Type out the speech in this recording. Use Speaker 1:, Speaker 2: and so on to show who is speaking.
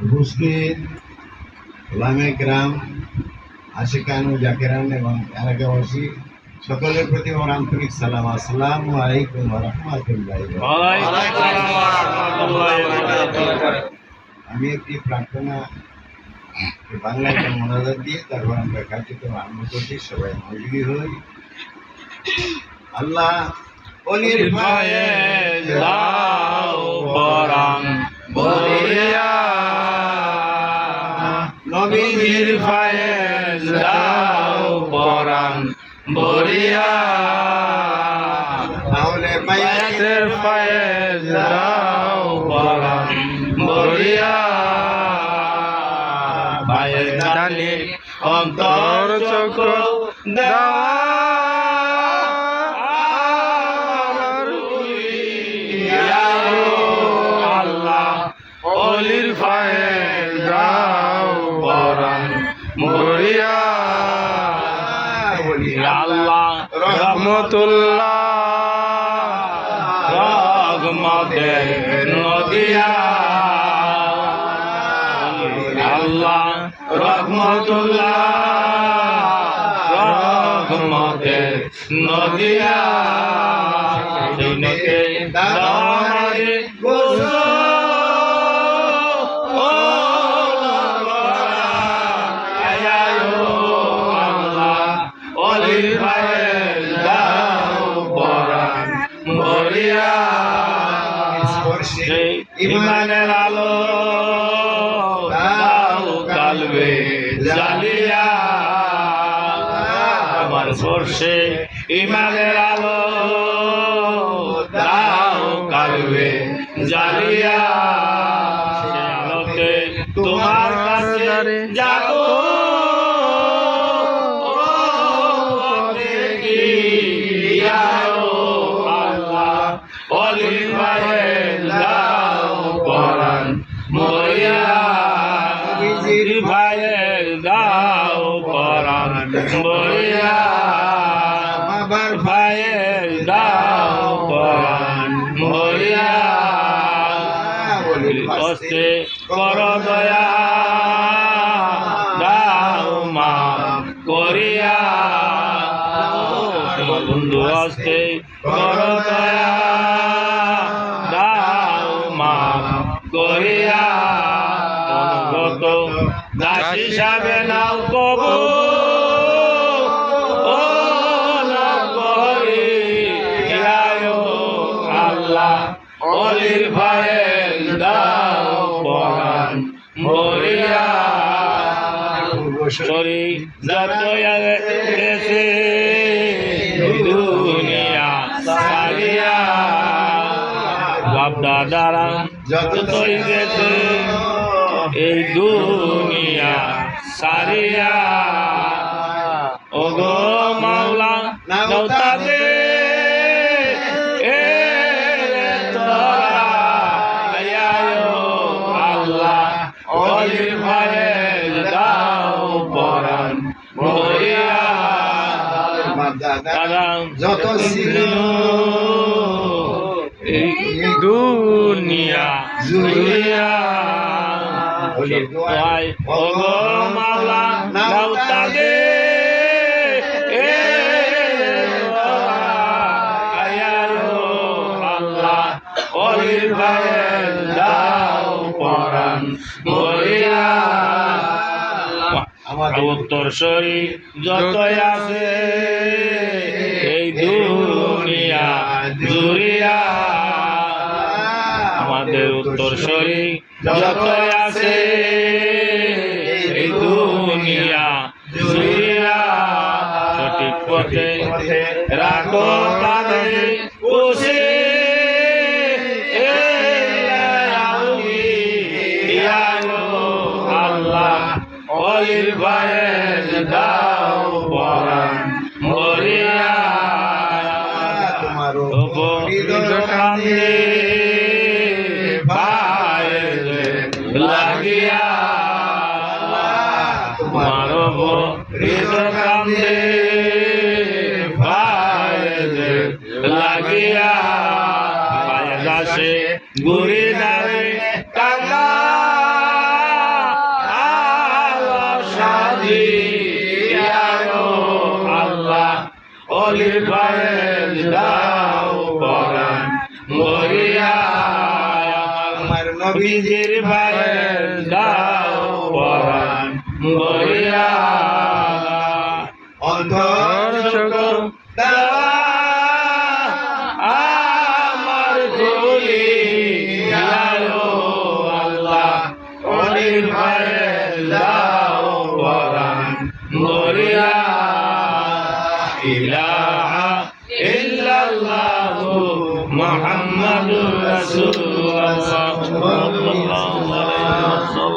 Speaker 1: উপস্থিত ওলামে কেরাম, আশিকান ও জাকেরান এবং এলাকাবাসী সকলের প্রতি আমার আন্তরিক সালাম। আসসালামু আলাইকুম ওয়া রাহমাতুল্লাহি ওয়া বারাকাতুহু। আমি একটি প্রার্থনা বাংলায় মোনাজাত দিয়ে তারপর আমরা কার্যক্রম আরম্ভ করছি। সবাই মজবি হই। আল্লাহ অলির
Speaker 2: পায়ে দাও পরাণ বলিয়া, নবীর পায়ে দাও পরাণ বলিয়া,
Speaker 1: তাহলে
Speaker 2: বাইতের পায়ে দাও পরাণ বলিয়া, পায়ের দানে অন্তর চক্র দেওয়া অলির পায়ে দাও পরাণ মরিয়া। আল্লাহ রহমতুল্লাহ রহমতে নদিয়া, আল্লাহ রহমতুল্লাহ রহমতে নদিয়া, দিনকে দাওয়ারে গোসল ইমানের আলো দাও কালবে জ্বালিয়া, আমার স্পর্শে ইমানের আলো দাও কালবে জ্বালিয়া, সে আলোতে তোমার কাছে যাবো অলির পায়ে দাও পরাণ মরিয়া, নবীজির পায়ে দাও পরাণ মরিয়া, বাবার পায়ে দাও পরাণ মরিয়া, কষ্টে কর দয়া দাও মা করিয়া, বন্ধু হস্তে কর দয়া দাও মা করিয়া, অনুগত দাস হিসাবে নাও কবু আল্লাহ অলির পায়ে দাও পরাণ মরিয়া, শরী যত গেছে দুনিয়া সারিয়া, বাপ দাদারা যতই গেছে এই দুনিয়া সারিয়া, ও গো মাওলা দাও তাদের আল্লাহ অলির পায়ে দাও পরাণ মরিয়া, দাদা যত ছিল এই দুনিয়া জুড়িয়া, ও গো মাওলা দাও তাদের আল্লাহ অলির পায়ে দাও পরাণ মরিয়া, আমাদের উত্তর শরী যতই আছে এই দুনিয়া জুড়িয়া, আমাদের উত্তর শরী যতই আছে এই দুনিয়া জুড়িয়া, সঠিক পথে রাখো তাদের বসে, আল্লাহ অলির পায়ে দাও পরাণ মরিয়া, তোমার কান্দে পায়ে লাগিয়া, তোমার কান্দে পায়ে লাগিয়া, পায়ে দাসে ঘুরে দাঁড়ে কান্দা ভাইয়ের দাও পরাণ মরিয়া
Speaker 1: আমার নবী
Speaker 2: নবীজির ভাইয়ের দাও পরাণ মরিয়া
Speaker 1: অন্তর
Speaker 2: চোখ দেওয়া আমার গুলি আল্লাহ অলির ভাইয়ের দাও পরাণ মরিয়া ইলা